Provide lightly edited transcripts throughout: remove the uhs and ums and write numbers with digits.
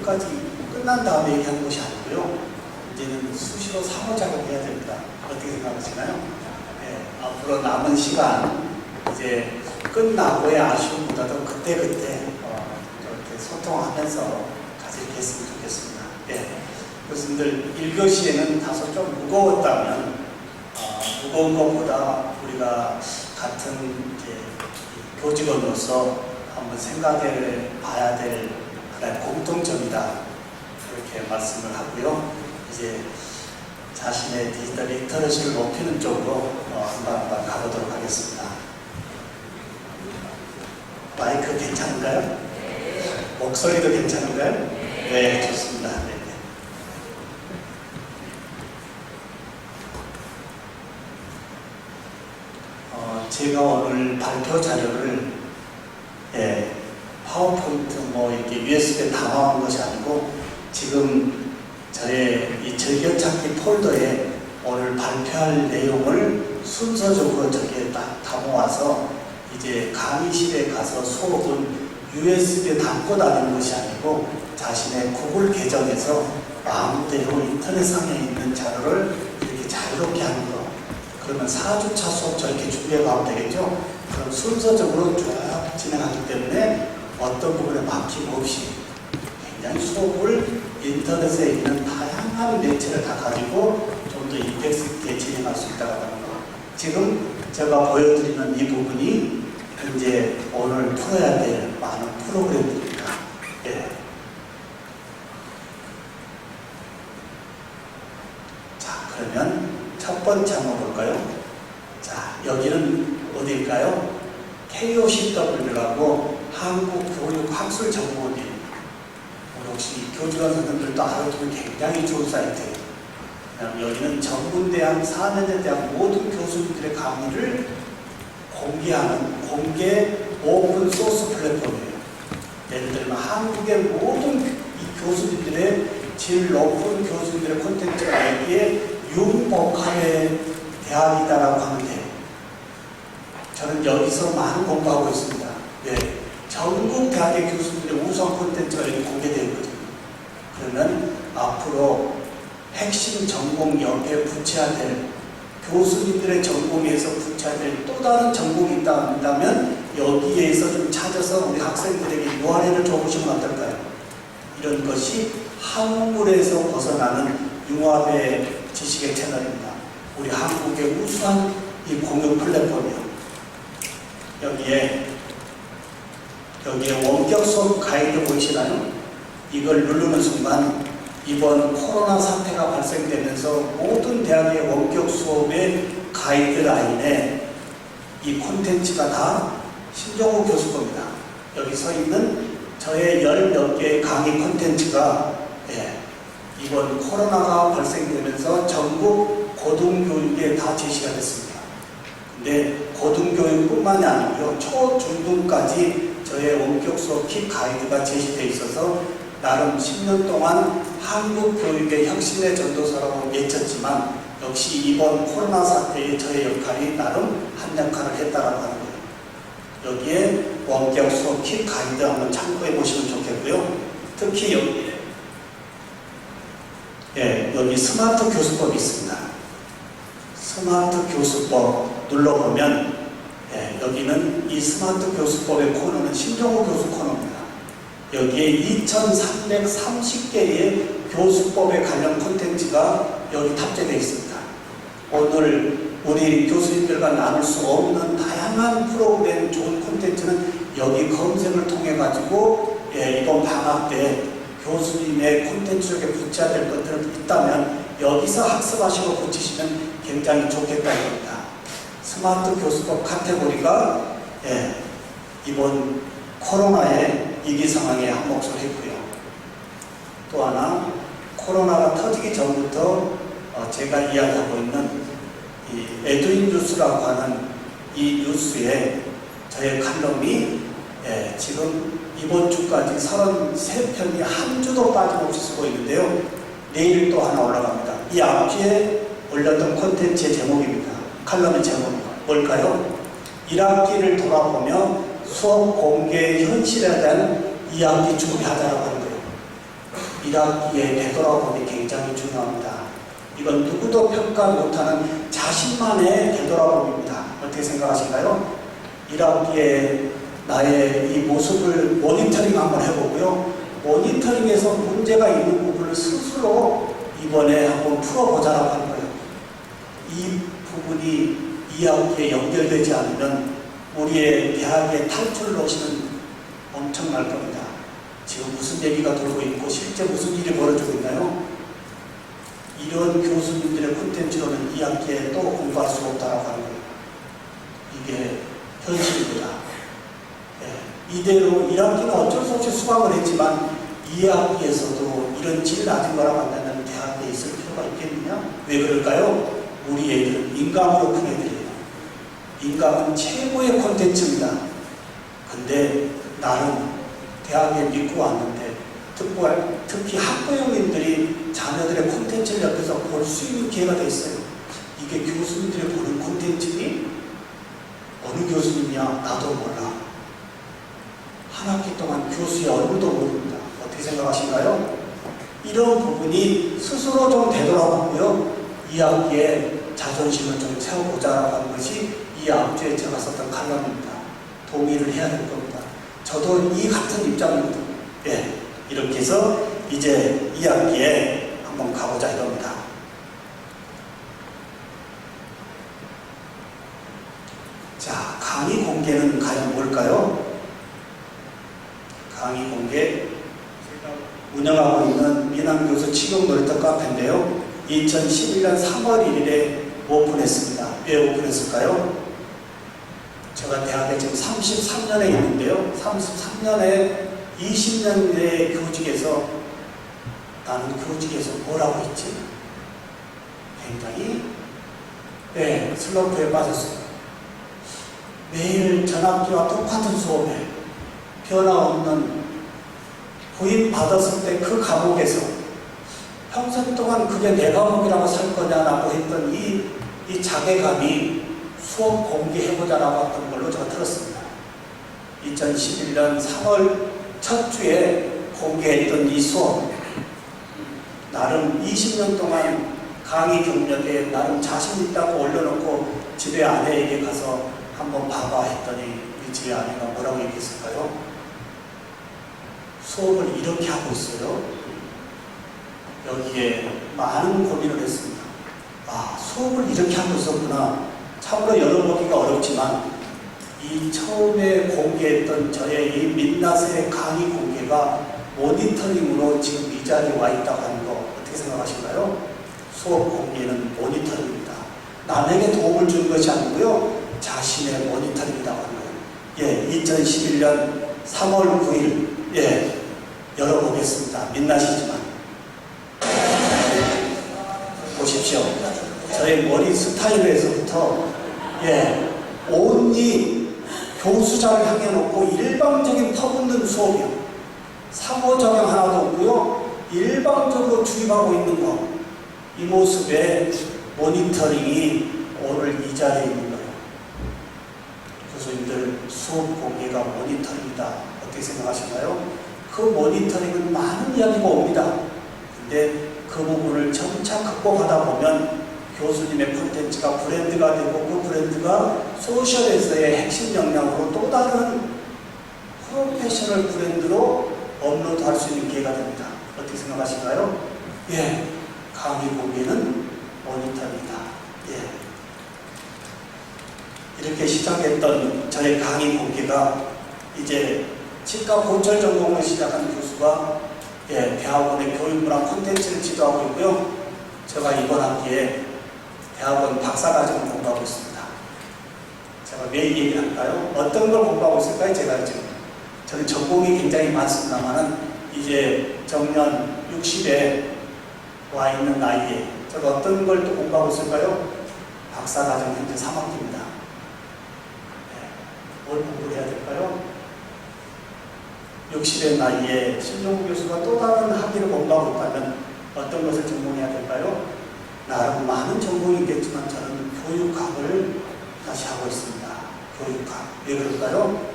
끝까지 끝난 다음에 얘기하는 것이 아니고요. 이제는 수시로 상호작용해야 됩니다. 어떻게 생각하시나요? 예, 앞으로 남은 시간 이제 끝나고의 아쉬움보다도 그때그때 이렇게 소통하면서 같이 이렇게 했으면 좋겠습니다. 예. 교수님들 1교시에는 다소 좀 무거웠다면 무거운 것보다 우리가 같은 이제 교직원으로서 한번 생각해 봐야 될 하나의 공통점이다. 이렇게 말씀을 하고요. 이제 자신의 디지털 리터러시를 높이는 쪽으로 한번 가보도록 하겠습니다. 마이크 괜찮은가요? 목소리도 괜찮은가요? 네, 좋습니다. 네. 제가 오늘 발표 자료를 파워포인트 이렇게 USB에 담아온 것이 아니고 지금 저의 이 즐겨찾기 폴더에 오늘 발표할 내용을 순서적으로 저기에 딱 담아와서 이제 강의실에 가서 수업은 USB에 담고 다니는 것이 아니고 자신의 구글 계정에서 마음대로 인터넷상에 있는 자료를 이렇게 자유롭게 하는 거. 그러면 4주차 수업 저렇게 준비해 가면 되겠죠? 그럼 순서적으로 쭉 진행하기 때문에 어떤 부분에 막힘 없이 굉장히 수업을 인터넷에 있는 다양한 매체를 다 가지고 좀 더 임팩트 있게 진행할 수 있다고 하는 거. 지금 제가 보여드리는 이 부분이 이제 오늘 풀어야 될 많은 프로그램들입니다. 예. 자, 그러면 첫 번째 한번 볼까요? 자, 여기는 어디일까요? KOCW라고 한국교육학술정보원이에요. 혹시 교직원 선생님들도 알아두면 굉장히 좋은 사이트예요. 여기는 전문대학, 4년제 대학 모든 교수님들의 강의를 공개하는 공개 오픈 소스 플랫폼이에요. 예를 들면 한국의 모든 이 교수님들의 질 높은 교수님들의 콘텐츠가 여기에 윤복합의 대학이다라고 하면 돼요. 저는 여기서 많은 공부하고 있습니다. 네. 전국 대학의 교수님들의 우수한 콘텐츠가 여기 공개되어 있거든요. 그러면 앞으로 핵심 전공 옆에 붙여야 될 교수님들의 전공에서 붙여야 될 또 다른 전공이 있다면 여기에서 좀 찾아서 우리 학생들에게 유아래를 줘보시면 어떨까요? 이런 것이 한물에서 벗어나는 융합의 지식의 채널입니다. 우리 한국의 우수한 이 공유 플랫폼이요. 여기에 원격 수업 가이드 보이시나요? 이걸 누르는 순간 이번 코로나 사태가 발생되면서 모든 대학의 원격 수업의 가이드라인에 이 콘텐츠가 다 신정호 교수 겁니다. 여기 서 있는 저의 10몇 개의 강의 콘텐츠가 이번 코로나가 발생되면서 전국 고등교육에 다 제시가 됐습니다. 근데 고등교육뿐만이 아니고요. 초, 중등까지 저의 원격 수업 킥 가이드가 제시되어 있어서 나름 10년 동안 한국 교육의 혁신의 전도사라고 외쳤지만 역시 이번 코로나 사태에 저의 역할이 나름 한 역할을 했다라고 하는 거예요. 여기에 원격 수업 킥 가이드 한번 참고해 보시면 좋겠고요. 특히 여기 스마트 교수법이 있습니다. 스마트 교수법 눌러보면 여기는 이 스마트 교수법의 코너는 신정호 교수 코너입니다. 여기에 2330개의 교수법에 관련 콘텐츠가 여기 탑재되어 있습니다. 오늘 우리 교수님들과 나눌 수 없는 다양한 프로그램 좋은 콘텐츠는 여기 검색을 통해 가지고 이번 방학 때 교수님의 콘텐츠 쪽에 붙여야 될 것들을 있다면 여기서 학습하시고 붙이시면 굉장히 좋겠다는 겁니다. 스마트 교수법 카테고리가 이번 코로나의 위기 상황에 한몫을 했고요. 또 하나 코로나가 터지기 전부터 제가 이야기하고 있는 이 에듀인 뉴스라고 하는 이 뉴스에 저의 칼럼이 지금 이번 주까지 33편이 한 주도 빠짐없이 쓰고 있는데요. 내일 또 하나 올라갑니다. 이 앞뒤에 올렸던 콘텐츠의 제목입니다. 칼럼의 제목이 뭘까요? 1학기를 돌아보며 수업 공개의 현실에 대한 이야기 준비하자라고 하는 거예요. 1학기에 되돌아보기 굉장히 중요합니다. 이건 누구도 평가 못하는 자신만의 되돌아봄입니다. 어떻게 생각하신가요? 1학기에 나의 이 모습을 모니터링 한번 해보고요. 모니터링에서 문제가 있는 부분을 스스로 이번에 한번 풀어보자라고 한 거예요. 이 부분이 2학기에 연결되지 않으면 우리의 대학의 탈출 러시는 엄청날 겁니다. 지금 무슨 얘기가 돌고 있고 실제 무슨 일이 벌어지고 있나요? 이런 교수님들의 콘텐츠로는 2학기에 또 공부할 수 없다라고 하는 거예요. 이게 현실입니다. 네. 이대로 1학기는 어쩔 수 없이 수강을 했지만 2학기에서도 이런 질 낮은 거라고 한다면 대학에 있을 필요가 있겠느냐? 왜 그럴까요? 우리 애들은 인강으로 큰 애들이에요. 인강은 최고의 콘텐츠입니다. 근데 나름 대학에 믿고 왔는데 특히 학부형님들이 자녀들의 콘텐츠를 옆에서 볼 수 있는 기회가 돼 있어요. 이게 교수님들이 보는 콘텐츠니 어느 교수님이야 나도 몰라. 한 학기 동안 교수의 얼굴도 모릅니다. 어떻게 생각하신가요? 이런 부분이 스스로 좀 되돌아보고요. 2학기에 자존심을 좀 세워보자라고 하는 것이 이 앞주에 제가 썼던 칼럼입니다. 동의를 해야 될 겁니다. 저도 이 같은 입장입니다. 예, 이렇게 해서 이제 2학기에 한번 가보자 이겁니다. 자, 강의 공개는 과연 뭘까요? 강의 공개, 제가 운영하고 있는 민항교수 치경 놀이터 카페인데요. 2011년 3월 1일에 오픈했습니다. 왜 오픈했을까요? 제가 대학에 지금 33년에 있는데요. 33년에 20년의 교직에서 나는 교직에서 뭘 하고 있지? 굉장히 슬럼프에 빠졌어요. 매일 전학기와 똑같은 수업에 변화없는 부임 받았을 때 그 과목에서 평생 동안 그게 내 과목이라고 살 거냐라고 했던 이 자괴감이 수업 공개해보자라고 했던 걸로 제가 들었습니다. 2011년 3월 첫 주에 공개했던 이 수업, 나름 20년 동안 강의 경력에 나름 자신 있다고 올려놓고 집에 아내에게 가서 한번 봐봐 했더니 우리 집에 아내가 뭐라고 얘기했을까요? 수업을 이렇게 하고 있어요. 여기에 많은 고민을 했습니다. 아, 수업을 이렇게 하고 있었구나. 참으로 열어보기가 어렵지만 이 처음에 공개했던 저의 이 민낯의 강의 공개가 모니터링으로 지금 이 자리에 와 있다고 하는 거 어떻게 생각하신가요? 수업 공개는 모니터링입니다. 남에게 도움을 주는 것이 아니고요. 자신의 모니터링이라고 하는 거예요. 예, 2011년 3월 9일 열어보겠습니다. 민낯이지만 보십시오. 저의 머리 스타일에서부터 온리 교수자를 향해 놓고 일방적인 퍼붓는 수업이요. 상호작용 하나도 없고요. 일방적으로 주입하고 있는 것. 이 모습의 모니터링이 오늘 이 자리에 있는 거예요. 교수님들 수업 공개가 모니터링이다. 어떻게 생각하신가요? 그 모니터링은 많은 이야기가 옵니다. 근데 그 부분을 점차 극복하다 보면 교수님의 콘텐츠가 브랜드가 되고 그 브랜드가 소셜에서의 핵심 역량으로 또 다른 프로페셔널 브랜드로 업로드할 수 있는 기회가 됩니다. 어떻게 생각하신가요? 강의 공개는 모니터입니다. 이렇게 시작했던 저의 강의 공개가 이제 치과 본철 전공을 시작한 교수가 대학원의 교육문화 콘텐츠를 지도하고 있고요. 제가 이번 학기에 대학원 박사과정을 공부하고 있습니다. 제가 왜 이 얘기를 할까요? 어떤 걸 공부하고 있을까요? 제가 지금 저는 전공이 굉장히 많습니다만은 이제 정년 60에 와 있는 나이에 제가 어떤 걸 또 공부하고 있을까요? 박사과정 현재 3학기입니다. 뭘 공부를 해야 될까요? 60의 나이에 신종국 교수가 또 다른 학위를 공부하고 있다면 어떤 것을 전공해야 될까요? 나름 많은 전공이 있겠지만 저는 교육학을 다시 하고 있습니다. 교육학. 왜 그럴까요?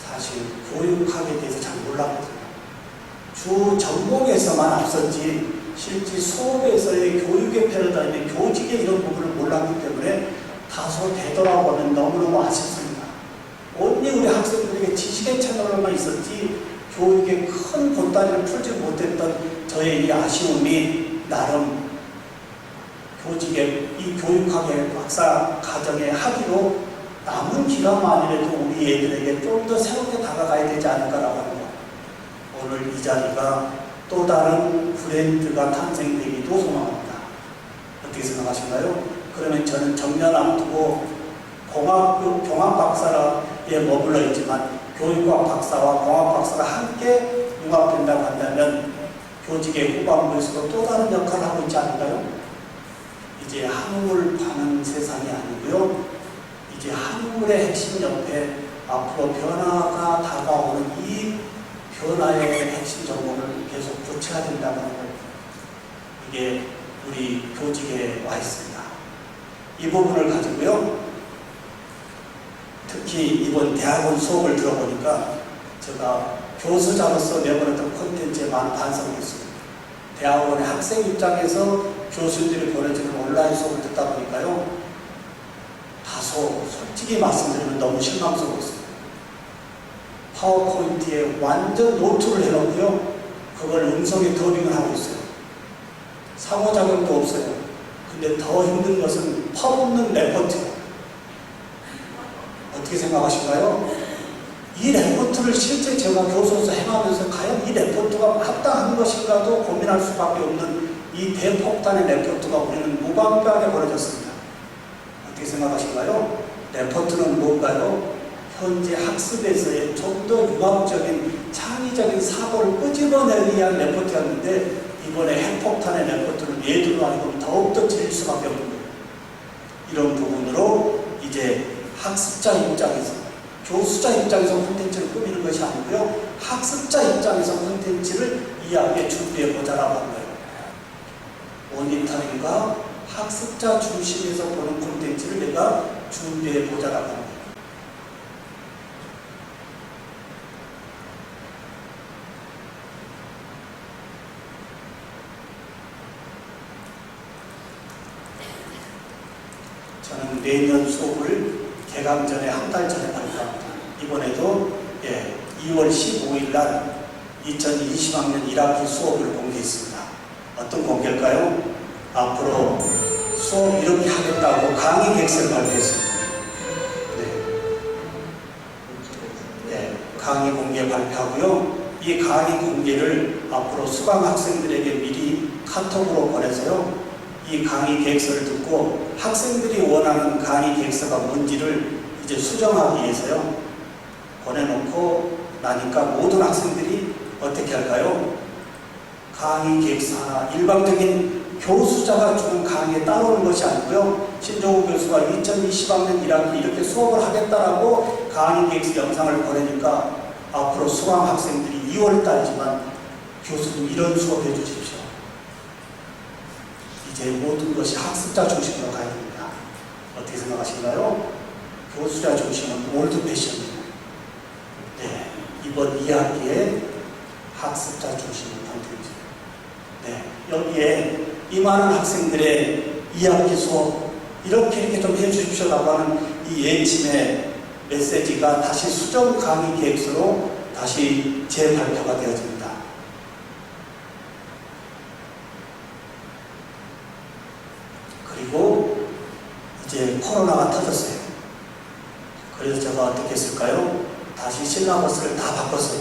사실 교육학에 대해서 잘 몰랐거든요. 주 전공에서만 앞섰지 실제 수업에서의 교육의 패러다임의 교직의 이런 부분을 몰랐기 때문에 다소 되돌아보면 너무너무 아쉽습니다. 온리 우리 학생들에게 지식의 채널만 있었지 교육의 큰 보따리를 풀지 못했던 저의 이 아쉬움이 나름 교직의 이 교육학의 박사 과정의 학위로 남은 기간만이라도 우리 애들에게 좀 더 새롭게 다가가야 되지 않을까라고 합니다. 오늘 이 자리가 또 다른 브랜드가 탄생되기도 소망합니다. 어떻게 생각하신가요? 그러면 저는 정년 앞두고 경학 박사에 머물러 있지만 교육학 박사와 공학 박사가 함께 융합된다고 한다면 교직의 후반부에서도 또 다른 역할을 하고 있지 않을까요? 이제 한국을 파는 세상이 아니고요. 이제 한국의 핵심 옆에 앞으로 변화가 다가오는 이 변화의 핵심 전공을 계속 고쳐야 된다는 것. 이게 우리 교직에 와 있습니다. 이 부분을 가지고요. 특히 이번 대학원 수업을 들어보니까 제가 교수자로서 내보냈던 콘텐츠에 많은 반성을 했습니다. 대학원의 학생 입장에서 교수들이 보내주는 온라인 수업을 듣다 보니까요. 다소 솔직히 말씀드리면 너무 실망스러웠어요. 파워포인트에 완전 노트를 해놓고요. 그걸 음성에 더빙을 하고 있어요. 상호작용도 없어요. 근데 더 힘든 것은 퍼붓는 레포트예요. 어떻게 생각하실까요? 이 레포트를 실제 제가 교수로서 해가면서 과연 이 레포트가 합당한 것인가도 고민할 수밖에 없는 이 대폭탄의 레포트가 우리는 무방비하게 벌어졌습니다. 어떻게 생각하실까요? 레포트는 뭔가요? 현재 학습에서의 좀 더 융합적인 창의적인 사고를 끄집어내기 위한 레포트였는데 이번에 핵폭탄의 레포트는 예들로 하여금 더욱더 질릴 수밖에 없는 거예요. 이런 부분으로 이제 학습자 입장에서 교수자 입장에서 콘텐츠를 꾸미는 것이 아니고요. 학습자 입장에서 콘텐츠를 이해하게 준비해 보자라고 한 거예요. 모니터링과 학습자 중심에서 보는 콘텐츠를 내가 준비해 보자라고 한 거예요. 저는 내년 수업을 개강 전에 한 달 전에 발표합니다. 이번에도 2월 15일 날 2020학년 1학기 수업을 공개했습니다. 어떤 공개일까요? 앞으로 수업 이렇게 하겠다고 강의 계획서를 발표했습니다. 강의 공개 발표하고요. 이 강의 공개를 앞으로 수강 학생들에게 미리 카톡으로 보내서요. 이 강의 계획서를 듣고 학생들이 원하는 강의 계획서가 뭔지를 이제 수정하기 위해서요. 보내놓고 나니까 모든 학생들이 어떻게 할까요? 강의 계획서 하나, 일방적인 교수자가 주는 강의에 따르는 것이 아니고요. 신종우 교수가 2020학년 1학기 이렇게 수업을 하겠다라고 강의 계획서 영상을 보내니까 앞으로 수강 학생들이 2월달이지만 교수님 이런 수업 해주십시오. 이제 모든 것이 학습자 중심으로 가야 됩니다. 어떻게 생각하신가요? 교수자 중심은 올드 패션입니다. 이번 2학기에 학습자 중심의 콘텐츠. 여기에 이 많은 학생들의 2학기 수업 이렇게 좀 해주십시오라고 하는 이 예침의 메시지가 다시 수정 강의 계획서로 다시 재발표가 되어집니다. 그리고 이제 코로나가 터졌어요. 그래서 제가 어떻게 했을까요? 다시 실라버스를 다 바꿨어요.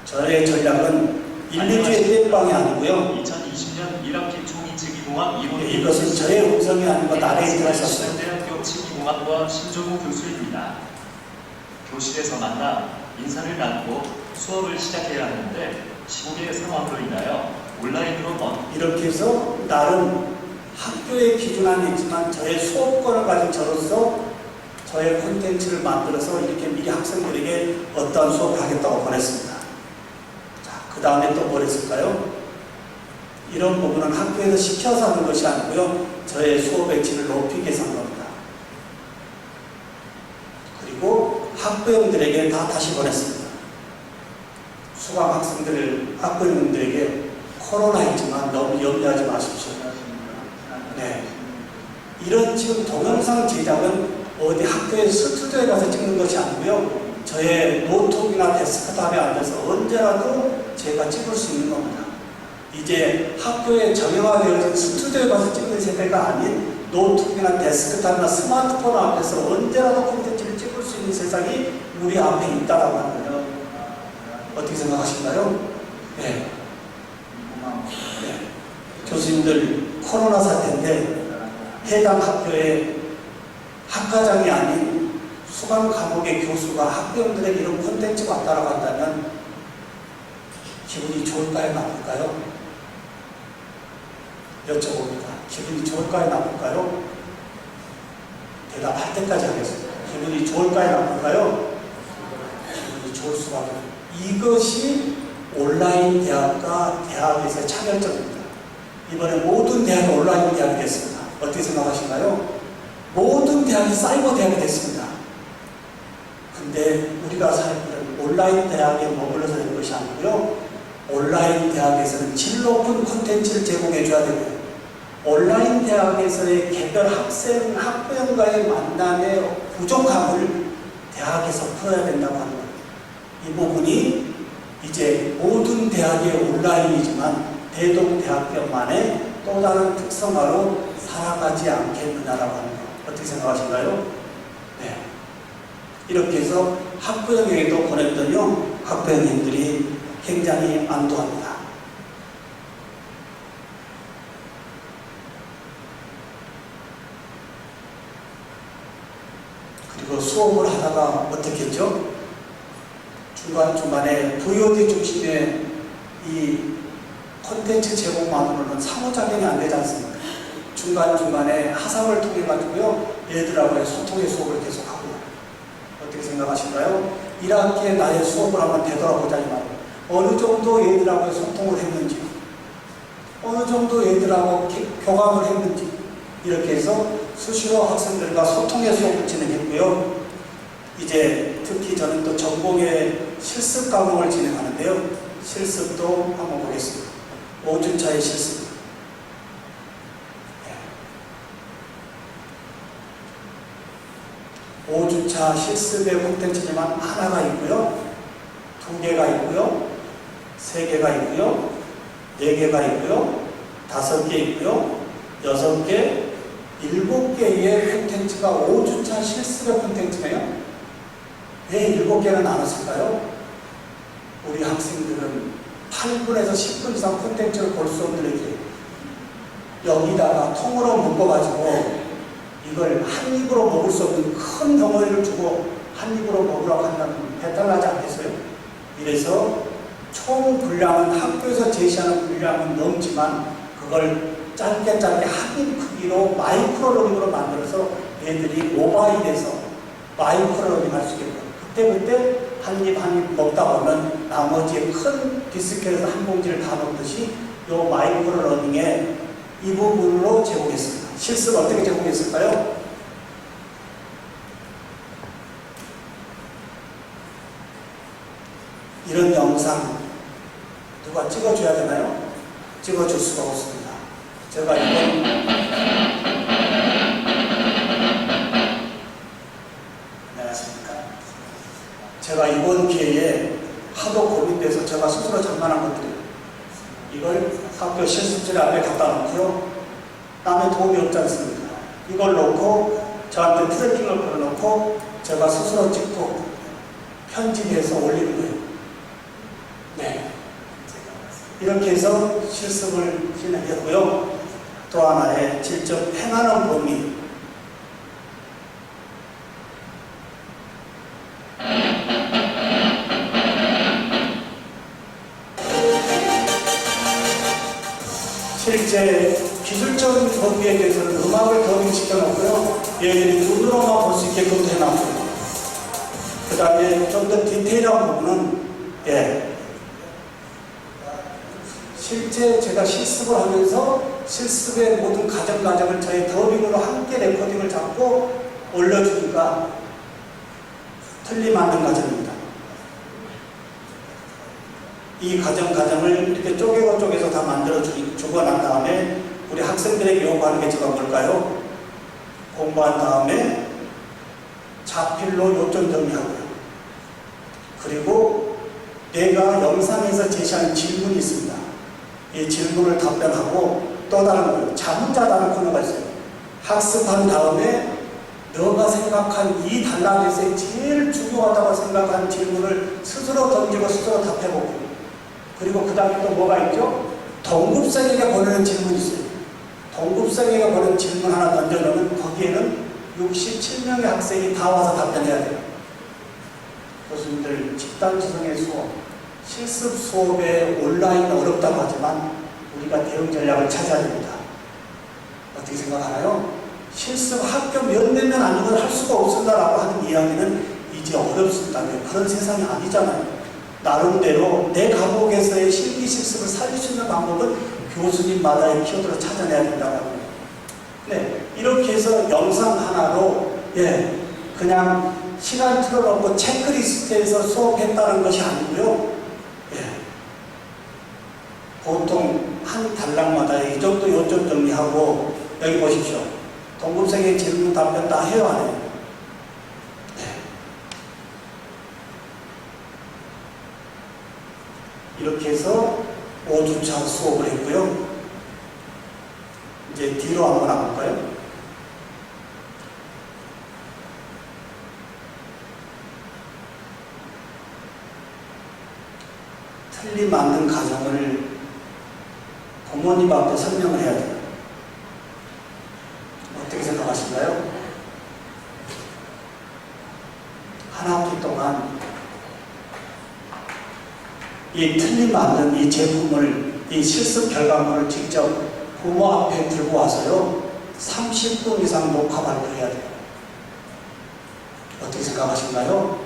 저의 전략은 1, 2주의 땜빵이 아니고요. 2020년 1학기 총이치기공학 이론 이것은 저의 음성이 아니고 나레이트를 썼어요. 대학교 치기공학과 신종우 교수입니다. 교실에서 만나 인사를 나누고 수업을 시작해야 하는데 시국의 상황으로 인하여 온라인으로 이렇게 해서 나름 학교의 기준 안에 있지만 저의 수업권을 가진 저로서 저의 콘텐츠를 만들어서 이렇게 미리 학생들에게 어떠한 수업을 하겠다고 보냈습니다. 자, 그 다음에 또 뭘 했을까요? 이런 부분은 학교에서 시켜서 하는 것이 아니고요. 저의 수업의 질을 높이기 위해서 한 겁니다. 그리고 학부형들에게 다 다시 보냈습니다. 수강 학생들, 학부모님들에게 코로나 있지만 너무 염려하지 마십시오. 네. 이런 지금 동영상 제작은 어디 학교에 스튜디오에 가서 찍는 것이 아니고요. 저의 노트북이나 데스크탑에 앉아서 언제라도 제가 찍을 수 있는 겁니다. 이제 학교에 정형화되어진 스튜디오에 가서 찍는 세대가 아닌 노트북이나 데스크탑이나 스마트폰 앞에서 언제라도 콘텐츠를 찍을 수 있는 세상이 우리 앞에 있다라고 하는 거예요. 어떻게 생각하신가요? 네. 네. 교수님들 코로나 사태인데 해당 학교에 학과장이 아닌 수강 과목의 교수가 학부형들에게 이런 콘텐츠가 왔다라고 한다면 기분이 좋을까요? 나쁠까요? 여쭤봅니다. 기분이 좋을까요? 나쁠까요? 대답할 때까지 하겠습니다. 기분이 좋을까요? 나쁠까요? 기분이 좋을 수밖에 없습니다. 이것이 온라인 대학과 대학에서의 차별점입니다. 이번에 모든 대학이 온라인 대학이 됐습니다. 어떻게 생각하신가요? 모든 대학이 사이버 대학이 됐습니다. 근데 우리가 살고 온라인 대학에 머물러서 되는 것이 아니고요. 온라인 대학에서는 질 높은 콘텐츠를 제공해줘야 되고요. 온라인 대학에서의 개별 학생, 학부형과의 만남의 부족함을 대학에서 풀어야 된다고 하는 거예요. 이 부분이 이제 모든 대학이 온라인이지만 대동대학교만의 또 다른 특성화로 살아가지 않겠느냐라고 하는 거. 어떻게 생각하신가요? 네. 이렇게 해서 학부형에게도 보냈더니요. 학부형님들이 굉장히 안도합니다. 그리고 수업을 하다가 어떻게 했죠? 중간중간에 VOD 중심의 이 콘텐츠 제공만으로는 상호작용이 안 되지 않습니까? 중간중간에 하상을 통해 가지고요. 얘들하고의 소통의 수업을 계속하고요. 어떻게 생각하실까요? 1학기에 나의 수업을 한번 되돌아보자니 말이에요. 어느 정도 얘들하고의 소통을 했는지, 어느 정도 얘들하고 교감을 했는지, 이렇게 해서 수시로 학생들과 소통의 수업을 진행했고요. 이제 특히 저는 또 전공의 실습 과목을 진행하는데요. 실습도 한번 보겠습니다. 5주차의 실습. 5주차 실습의 콘텐츠지만 하나가 있고요. 2개가 있고요. 3개가 있고요. 4개가 있고요. 5개 있고요. 6개, 7개의 콘텐츠가 5주차 실습의 콘텐츠네요. 왜 7개는 나눴을까요? 우리 학생들은 8분에서 10분 이상 콘텐츠를 볼 수 없는 애들 여기다가 통으로 묶어가지고 이걸 한 입으로 먹을 수 없는 큰 덩어리를 주고 한 입으로 먹으라고 한다면 배탈 나지 않겠어요? 이래서 총 분량은 학교에서 제시하는 분량은 넘지만 그걸 짧게 한 입 크기로 마이크로러닝으로 만들어서 애들이 모바일에서 마이크로러닝 할 수 있게끔 그때 한 입 먹다 보면 나머지 큰 비스켓에서 한 봉지를 다 먹듯이 요 마이크로러닝의 이 부분으로 제공했습니다. 실습 어떻게 제공했을까요? 이런 영상 누가 찍어줘야 되나요? 찍어줄 수가 없습니다. 제가 이번 안녕하십니까? 제가 이번 기회에 하도 고민돼서 제가 스스로 장만한 것들이에요. 이걸 학교 실습실 앞에 갖다 놓고요. 남의 도움이 없지 않습니까? 이걸 놓고 저한테 트래킹을 걸어놓고 제가 스스로 찍고 편집해서 올리는 거예요. 네. 이렇게 해서 실습을 진행했고요. 또 하나의 직접 행하는 범위. 실제 기술적인 범위에 대해서는 음악을 더빙시켜 놓고요. 얘들이 눈으로만 볼 수 있게끔 해놨고요. 그 다음에 좀 더 디테일한 부분은 실제 제가 실습을 하면서 실습의 모든 과정을 저희 더빙으로 함께 레코딩을 잡고 올려주니까 틀림없는 과정입니다. 이 과정을 이렇게 쪼개서 다 만들어 주고 난 다음에 우리 학생들에게 요구하는 게 제가 뭘까요? 공부한 다음에 자필로 요점 정리하고요. 그리고 내가 영상에서 제시하는 질문이 있습니다. 이 질문을 답변하고 또 다른 거예요. 자문자라는 코너가 있어요. 학습한 다음에 너가 생각한 이 단락에서 제일 중요하다고 생각한 질문을 스스로 던지고 스스로 답해보고, 그리고 그 다음에 또 뭐가 있죠? 동급생에게 보내는 질문이 있어요. 동급생에게 보내는 질문 하나 던져놓으면 거기에는 67명의 학생이 다 와서 답변해야 돼요. 교수님들 집단지성의 수업, 실습 수업에 온라인 어렵다고 하지만 우리가 대응 전략을 찾아야 됩니다. 어떻게 생각하나요? 실습 학교 몇年아니면 할 수가 없습니다라고 하는 이야기는 이제 어렵습니다. 그런 세상이 아니잖아요. 나름대로 내 과목에서의 실기 실습을 살릴 수 있는 방법은 교수님마다의 키워드로 찾아내야 된다고 합니다. 네, 이렇게 해서 영상 하나로 그냥 시간 틀어놓고 체크리스트에서 수업했다는 것이 아니고요. 보통 한 단락마다 이 정도 요점 정리하고, 여기 보십시오. 동급생의 질문 답변 다 해요, 안 해요? 이렇게 해서 5주차 수업을 했고요. 이제 뒤로 한번 와볼까요? 틀림 맞는 가정을 부모님 앞에 설명을 해야 돼요. 어떻게 생각하신가요? 한 학기 동안 이 틀림 맞는 이 제품을, 이 실습 결과물을 직접 부모 앞에 들고 와서요, 30분 이상 녹화 발표해야 돼요. 어떻게 생각하신가요?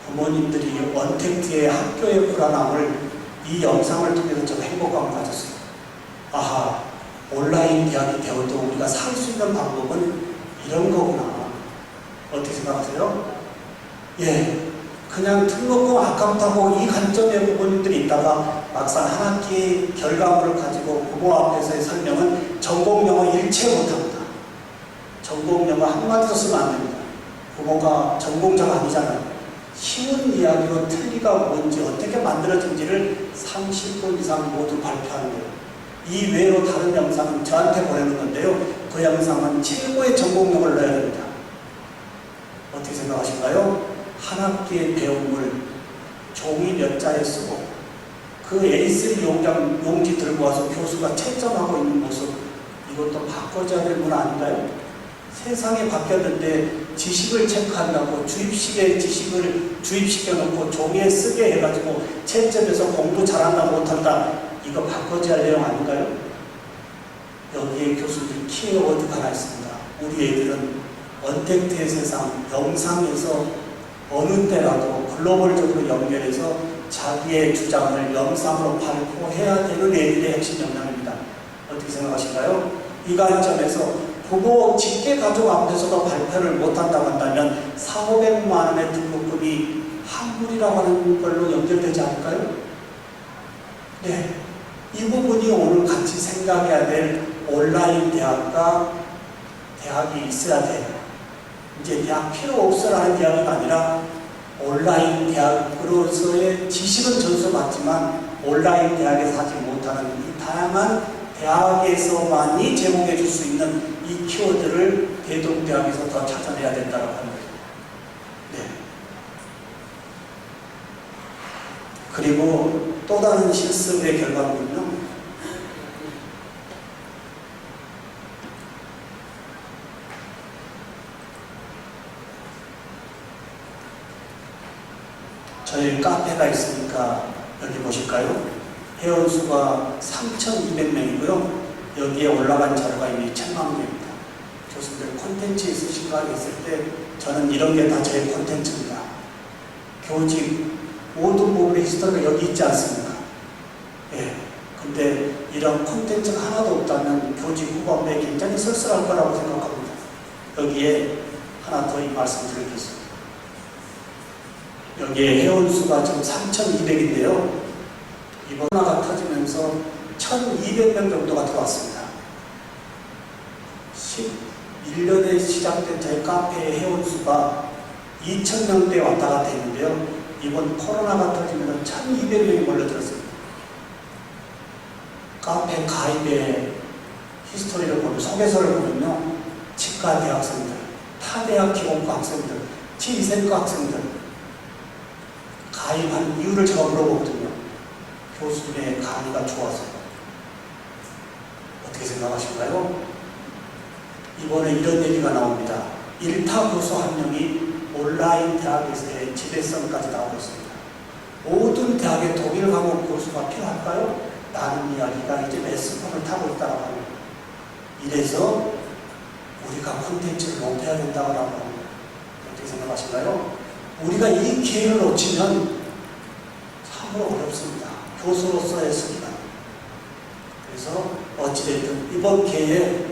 부모님들이 언택트의 학교의 불안함을 이 영상을 통해서 좀 행복감을 가졌어요. 아하, 온라인 대학이 되어도 우리가 살 수 있는 방법은 이런 거구나. 어떻게 생각하세요? 그냥 틀먹고 아깝다고 이 관점의 부모님들이 있다가 막상 한 학기의 결과물을 가지고 부모 앞에서의 설명은 전공영어 일체 못합니다. 전공영어 한마디도 쓰면 안 됩니다. 부모가 전공자가 아니잖아요. 쉬운 이야기로 틀리가 뭔지 어떻게 만들어진지를 30분 이상 모두 발표하는 거예요. 이 외로 다른 영상은 저한테 보내는 건데요. 그 영상은 최고의 전공력을 넣어야 됩니다. 어떻게 생각하신가요? 한 학기의 배움을 종이 몇 자에 쓰고 그 A3 용지 들고 와서 교수가 채점하고 있는 모습, 이것도 바꿔줘야 될 문 아닌가요? 세상이 바뀌었는데 지식을 체크한다고 주입식의 지식을 주입시켜놓고 종이에 쓰게 해가지고 채점해서 공부 잘한다 못한다, 이거 바꿔줘야 할 내용 아닌가요? 여기에 교수들 키워드가 하나 있습니다. 우리 애들은 언택트의 세상, 영상에서 어느 때라도 글로벌적으로 연결해서 자기의 주장을 영상으로 발표해야 되는 애들의 핵심 역량입니다. 어떻게 생각하실까요? 이 관점에서 부모 직계 가족 앞에서도 발표를 못한다고 한다면 400~500만 원의 등록금이 환불이라고 하는 걸로 연결되지 않을까요? 네, 이 부분이 오늘 같이 생각해야 될 온라인 대학과 대학이 있어야 돼요. 이제 대학 필요 없어라는 이야기가 아니라 온라인 대학으로서의 지식은 전수받지만 온라인 대학에서 하지 못하는 이 다양한 대학에서만이 제공해 줄 수 있는 이 키워드를 대동대학에서 더 찾아내야 된다고 하는 거죠. 네. 그리고 또 다른 실습의 결과물은요, 저희 카페가 있으니까 여기 보실까요? 회원수가 3,200명이고요. 여기에 올라간 자료가 이미 1,000만 개입니다. 교수님들 콘텐츠 있으신 거 있을 때 저는 이런 게 다 제 콘텐츠입니다. 교직 모든 부분의 히스토리가 여기 있지 않습니까? 근데 이런 콘텐츠가 하나도 없다면 교직 후반부에 굉장히 쓸쓸할 거라고 생각합니다. 여기에 하나 더 말씀드리겠습니다. 여기에 회원수가 지금 3,200인데요. 이번 코로나가 터지면서 1,200명 정도가 들어왔습니다. 11년에 시작된 저희 카페의 회원수가 2,000명대에 왔다 갔다 했는데요. 이번 코로나가 터지면서 1,200명이 몰려들었습니다. 카페 가입의 히스토리를 보면, 소개서를 보면요. 치과 대학생들, 타대학 기공과 학생들, 치위생과 학생들 가입한 이유를 제가 물어보거든요. 교수님의 강의가 좋아서요. 어떻게 생각하실까요? 이번에 이런 얘기가 나옵니다. 일타 교수 한 명이 온라인 대학에서의 지배성까지 나오고 있습니다. 모든 대학의 독일 과목 교수가 필요할까요? 라는 이야기가 이제 매스컴을 타고 있다고 합니다. 이래서 우리가 콘텐츠를 높여야 된다고 합니다. 어떻게 생각하실까요? 우리가 이 기회를 놓치면 참으로 어렵습니다. 교수로서의 승리가. 그래서 어찌됐든 이번 기회에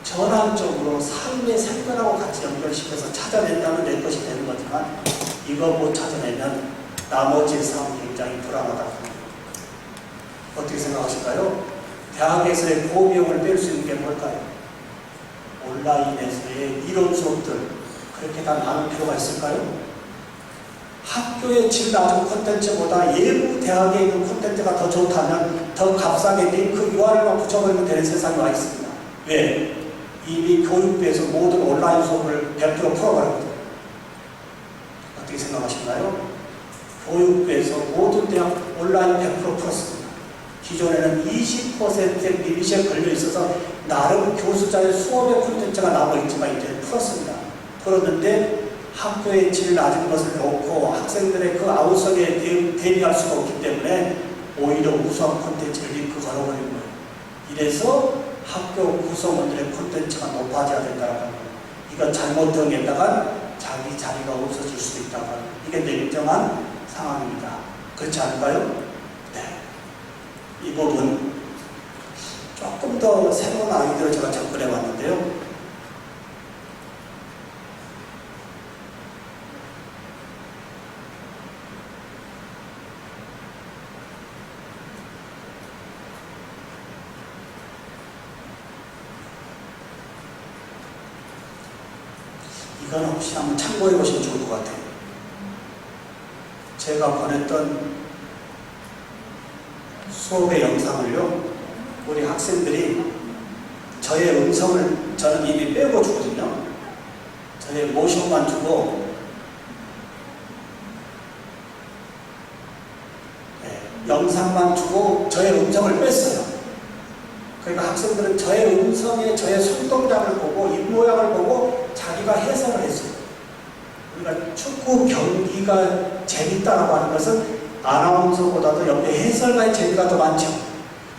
전환적으로 삶의 생각하고 같이 연결시켜서 찾아낸다면 내 것이 되는 거지만 이거 못 찾아내면 나머지 삶이 굉장히 불안하다고 합니다. 어떻게 생각하실까요? 대학에서의 고비용을 뺄 수 있는 게 뭘까요? 온라인에서의 이론 수업들 그렇게 다 나눌 필요가 있을까요? 학교의 질 낮은 콘텐츠보다 예부 대학에 있는 콘텐츠가 더 좋다면 더 값싸게 링크 URL만 붙여버리면 되는 세상이 와 있습니다. 왜? 이미 교육부에서 모든 온라인 수업을 100% 풀어버렸거든요. 어떻게 생각하신가요? 교육부에서 모든 대학 온라인 100% 풀었습니다. 기존에는 20%의 리미시에 걸려 있어서 나름 교수자의 수업의 콘텐츠가 남아있지만 이제 풀었습니다. 풀었는데 학교의 질 낮은 것을 놓고 학생들의 그 아우성에 대비할 수가 없기 때문에 오히려 우수한 콘텐츠를 링크 걸어버리는 거예요. 이래서 학교 구성원들의 콘텐츠가 높아져야 된다고 합니다. 이거 잘못된 게다가 자기 자리가 없어질 수도 있다고 합니다. 이게 냉정한 상황입니다. 그렇지 않을까요? 네. 이 부분 조금 더 새로운 아이디어를 제가 접근해 왔는데요. 이건 혹시 한번 참고해 보시면 좋을 것 같아요. 제가 보냈던 수업의 영상을요, 우리 학생들이 저의 음성을 저는 이미 빼고 주거든요. 저의 모션만 주고, 영상만 주고 저의 음성을 뺐어요. 그러니까 학생들은 저의 음성에 저의 손동작을 보고 입모양을 보고 자기가 해석을 했어요. 우리가 축구 경기가 재밌다라고 하는 것은 아나운서보다도 옆에 해설가의 재미가 더 많죠.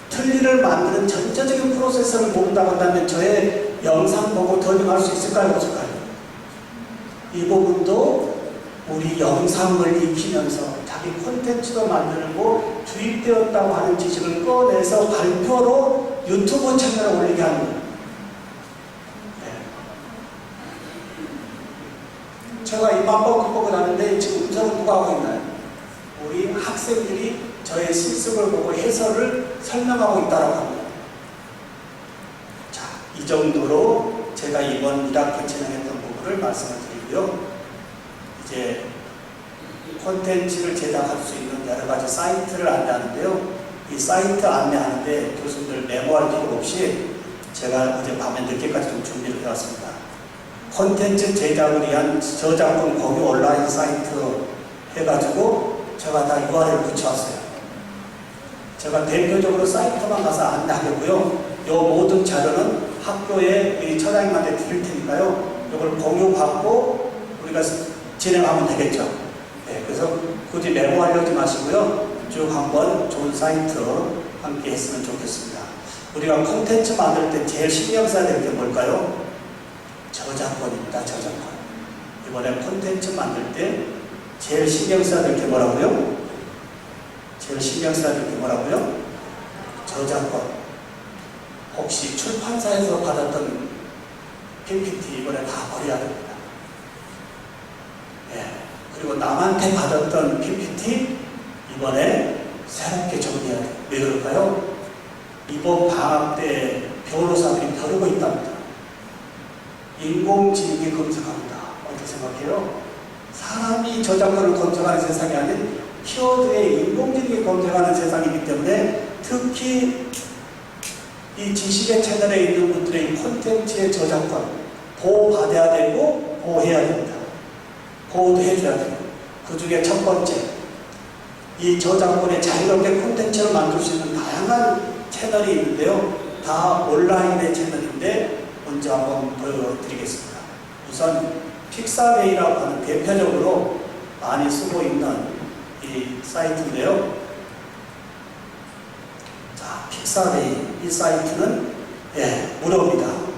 틀니를 만드는 전체적인 프로세스를 모른다고 한다면 저의 영상 보고 더빙할 수 있을까요? 없을까요? 이 부분도 우리 영상을 익히면서 자기 콘텐츠도 만들고 주입되었다고 하는 지식을 꺼내서 발표로 유튜브 채널에 올리게 하는 거예요. 제가 이 방법 극복을 하는데 지금 음성을 누가 하고 있나요? 우리 학생들이 저의 실습을 보고 해설을 설명하고 있다고 합니다. 자, 이 정도로 제가 이번 1학기 진행했던 부분을 말씀을 드리고요. 이제 콘텐츠를 제작할 수 있는 여러 가지 사이트를 안내하는데요. 이 사이트 안내하는데 교수님들 메모할 필요 없이 제가 어젯밤에 늦게까지 좀 준비를 해왔습니다. 콘텐츠 제작을 위한 저작권 공유 온라인 사이트 해가지고 제가 다 URL 붙여왔어요. 제가 대표적으로 사이트만 가서 안내하겠고요. 이 모든 자료는 학교에 우리 처장님한테 드릴 테니까요. 이걸 공유받고 우리가 진행하면 되겠죠. 네, 그래서 굳이 메모하려지 마시고요. 쭉 한번 좋은 사이트 함께 했으면 좋겠습니다. 우리가 콘텐츠 만들 때 제일 신경 써야 될 게 뭘까요? 저작권입니다. 저작권. 이번에 콘텐츠 만들 때 제일 신경 써야 될 게 뭐라고요? 제일 신경 써야 될 게 뭐라고요? 저작권. 혹시 출판사에서 받았던 PPT 이번에 다 버려야 됩니다. 예. 그리고 남한테 받았던 PPT 이번에 새롭게 정리해야 돼요. 왜 그럴까요? 이번 방학 때 변호사들이 벼르고 있답니다. 인공지능이 검색합니다. 어떻게 생각해요? 사람이 저작권을 검색하는 세상이 아닌 키워드에 인공지능이 검색하는 세상이기 때문에 특히 이 지식의 채널에 있는 분들의 콘텐츠의 저작권 보호받아야 되고 보호해야 됩니다. 보호도 해줘야 돼요. 그 중에 첫 번째, 이 저작권에 자유롭게 콘텐츠를 만들 수 있는 다양한 채널이 있는데요. 다 온라인의 채널인데 먼저 한번 보여드리겠습니다. 우선 픽사웨이라고 하는 대표적으로 많이 쓰고 있는 이 사이트인데요. 자, 픽사웨이 이 사이트는 무료입니다.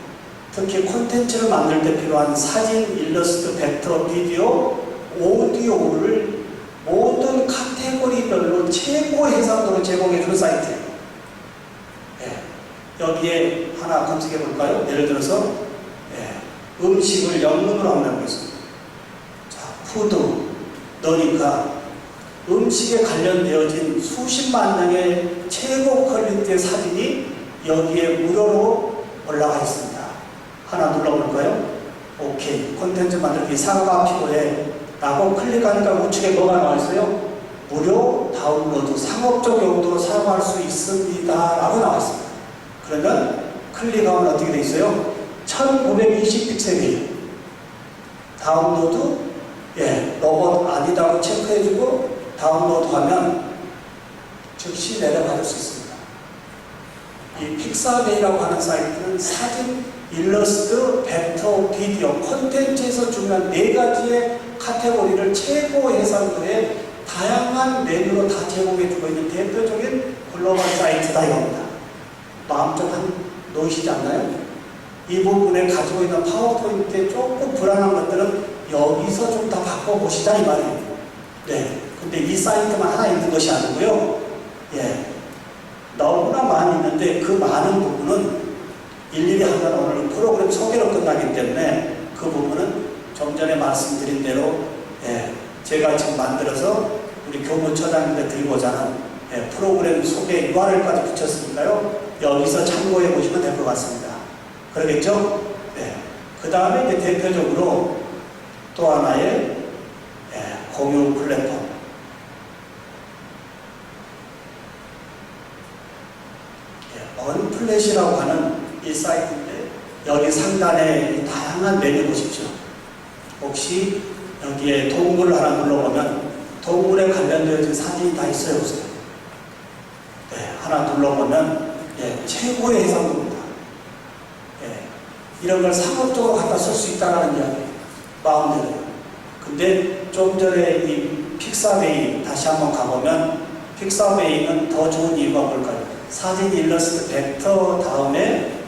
특히 콘텐츠를 만들 때 필요한 사진, 일러스트, 벡터, 비디오, 오디오를 모든 카테고리별로 최고 해상도로 제공해주는 사이트예요. 여기에 하나 검색해 볼까요? 예를 들어서 음식을 영문으로 한번 해보겠습니다. 자, 푸드 넣으니까 음식에 관련되어진 수십만 장의 최고 퀄리티의 사진이 여기에 무료로 올라가 있습니다. 하나 눌러볼까요? 오케이. 콘텐츠 만들기 사과가 필요해 라고 클릭하니까 우측에 뭐가 나와 있어요? 무료 다운로드 상업적 용도로 사용할 수 있습니다 라고 나와 있습니다. 그러면 클릭하면 어떻게 되어 있어요? 1920픽셀이에요. 다운로드 로봇 아니다고 체크해주고 다운로드하면 즉시 내려받을 수 있습니다. 이 픽사웨이라고 하는 사이트는 사진, 일러스트, 벡터, 비디오, 콘텐츠에서 중요한 4가지의 카테고리를 최고 해상도의 다양한 메뉴로 다 제공해주고 있는 대표적인 글로벌 사이트다 이겁니다. 마음 좀 놓이시지 않나요? 이 부분에 가지고 있는 파워포인트에 조금 불안한 것들은 여기서 좀 더 바꿔보시자 이 말이에요. 근데 이 사이트만 하나 있는 것이 아니고요. 너무나 많이 있는데 그 많은 부분은 일일이 하면 오늘 프로그램 소개로 끝나기 때문에 그 부분은 좀 전에 말씀드린 대로 제가 지금 만들어서 우리 교무처장님께 드리고자 하는 프로그램 소개 URL까지 붙였으니까요. 여기서 참고해 보시면 될 것 같습니다. 그러겠죠? 그 다음에 이제 대표적으로 또 하나의 공유 플랫폼. 언플랫이라고 하는 이 사이트인데 여기 상단에 다양한 메뉴 보십시오. 혹시 여기에 동물을 하나 눌러보면 동물에 관련되어진 사진이 다 있어요. 보세요. 하나 눌러보면 최고의 해상도입니다. 이런 걸 상업적으로 갖다 쓸 수 있다는 이야기예요. 마음대로. 근데 좀 전에 이 픽사웨이 다시 한번 가보면 픽사웨이는 더 좋은 이유가 뭘까요? 사진, 일러스트, 벡터 다음에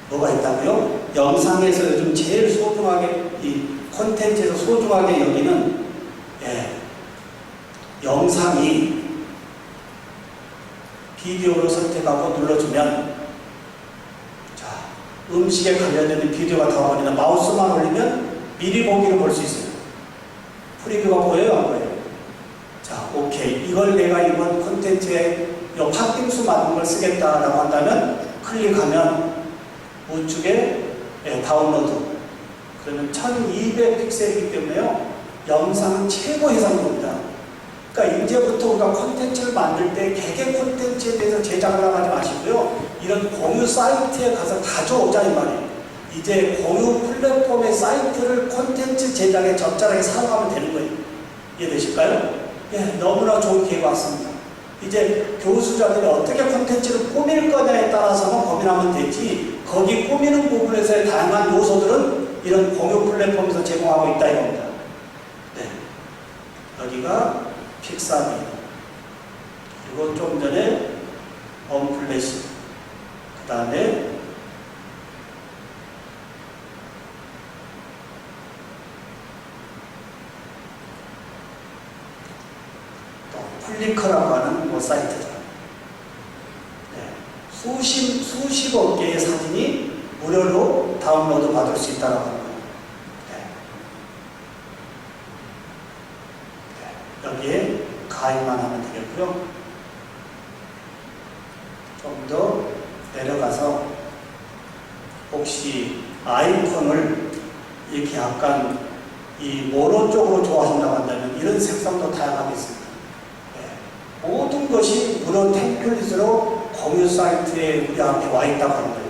뭐가 있다고요? 영상에서 요즘 제일 소중하게 이 콘텐츠에서 소중하게 여기는 영상이 비디오로 선택하고 눌러주면 자, 음식에 관련된 비디오가 나와버리면 마우스만 올리면 미리 보기로 볼 수 있어요. 프리뷰가 보여요? 안 보여요? 자, 오케이. 이걸 내가 이번 콘텐츠에 요 팥빙수 만든 걸 쓰겠다라고 한다면 클릭하면 우측에 다운로드. 그러면 1200픽셀이기 때문에요. 영상은 최고 해상도입니다. 그러니까 이제부터 우리가 콘텐츠를 만들 때 개개 콘텐츠에 대해서 제작을 하지 마시고요. 이런 공유 사이트에 가서 가져오자 이 말이에요. 이제 공유 플랫폼의 사이트를 콘텐츠 제작에 적절하게 사용하면 되는 거예요. 이해되실까요? 너무나 좋은 기회가 왔습니다. 이제 교수자들이 어떻게 콘텐츠를 꾸밀 거냐에 따라서만 고민하면 되지, 거기 꾸미는 부분에서의 다양한 요소들은 이런 공유 플랫폼에서 제공하고 있다 이겁니다. 여기가 픽사웨이, 그리고 좀 전에 언플래시, 그 다음에 플리커라고 하는 사이트죠. 수십억 개의 사진이 무료로 다운로드 받을 수 있다고 합니다. 여기에 가입만 하면 되겠고요. 좀 더 내려가서 혹시 아이콘을 이렇게 약간 이 모노 쪽으로 좋아하신다고 한다면 이런 색상도 다양하게 있습니다. 네. 모든 것이 무료 템플릿으로 공유 사이트에 우리 앞에 와 있다고 하는 거예요.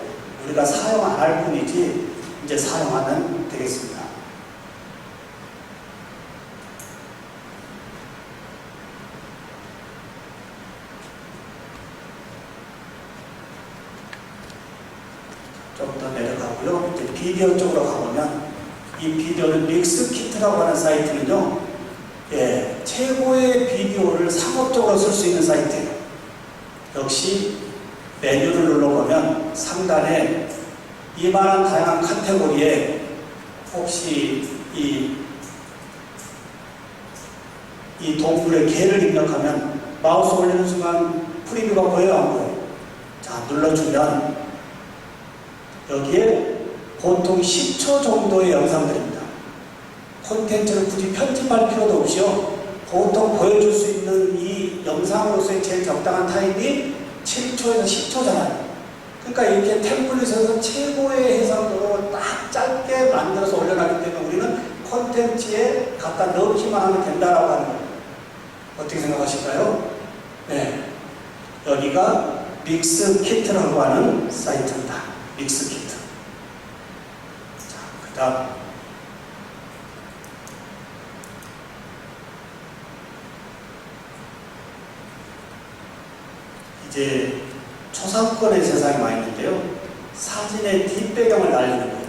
우리가 사용 안 할 뿐이지 이제 사용하면 되겠습니다. 좀 더 내려가고요. 이제 비디오 쪽으로 가보면 이 비디오는 믹스키트라고 하는 사이트는요, 예, 최고의 비디오를 상업적으로 쓸 수 있는 사이트예요. 역시 메뉴를 눌러보면 상단에 이만한 다양한 카테고리에 혹시 이 동물의 개를 입력하면 마우스 올리는 순간 프리뷰가 보여요, 안 보여요? 자, 눌러주면 여기에 보통 10초 정도의 영상들입니다. 콘텐츠를 굳이 편집할 필요도 없이요. 보통 보여줄 수 있는 이 영상으로서의 제일 적당한 타임이 7초에서 10초잖아요. 그러니까 이렇게 템플릿에서 최고의 해상도로 딱 짧게 만들어서 올려놨기 때문에 우리는 콘텐츠에 갖다 넣기만 하면 된다라고 하는 거예요. 어떻게 생각하실까요? 네. 여기가 믹스키트라고 하는 사이트입니다. 믹스키트. 자, 그 다음. 이제 초상권의 세상에 와 있는데요. 사진의 뒷배경을 날리는 거예요.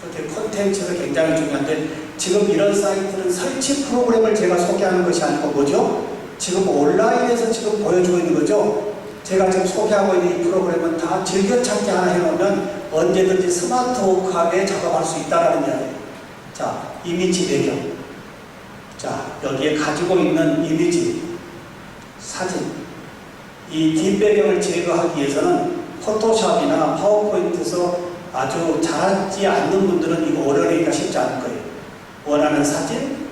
그렇게 콘텐츠가 굉장히 중요한데 지금 이런 사이트는 설치 프로그램을 제가 소개하는 것이 아니고 뭐죠? 지금 온라인에서 지금 보여주고 있는 거죠. 제가 지금 소개하고 있는 이 프로그램은 다 즐겨찾기 하나 해놓으면 언제든지 스마트워크하게 작업할 수 있다는 이야기예요. 자, 이미지 배경. 자, 여기에 가지고 있는 이미지, 사진. 이 뒷배경을 제거하기 위해서는 포토샵이나 파워포인트에서 아주 잘하지 않는 분들은 이거 오려내기가 쉽지 않을 거예요. 원하는 사진,